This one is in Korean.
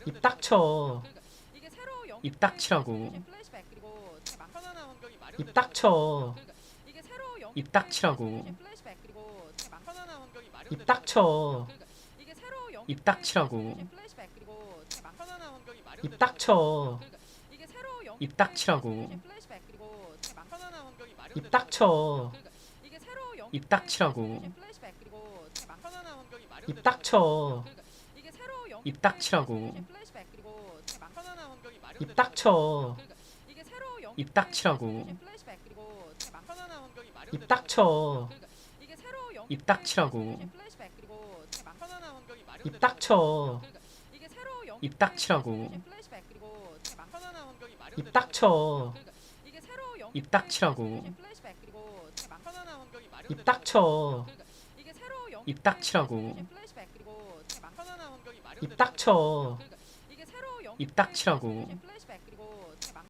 입 닥쳐. 입 닥치라고. 입 닥쳐. 입 닥치라고. 입 닥쳐. 입 닥치라고. 입 닥쳐. 입 닥치라고. 입 닥쳐. 입 닥치라고. 입 닥쳐. 입 닥치라고. 입 닥쳐. 입 닥치라고. 입 닥쳐. 입 닥치라고. 입 닥쳐. 입 닥치라고. 입 닥쳐. 입 닥치라고. 입 닥쳐. 입 닥치라고. 입 닥쳐. 입 닥치라고.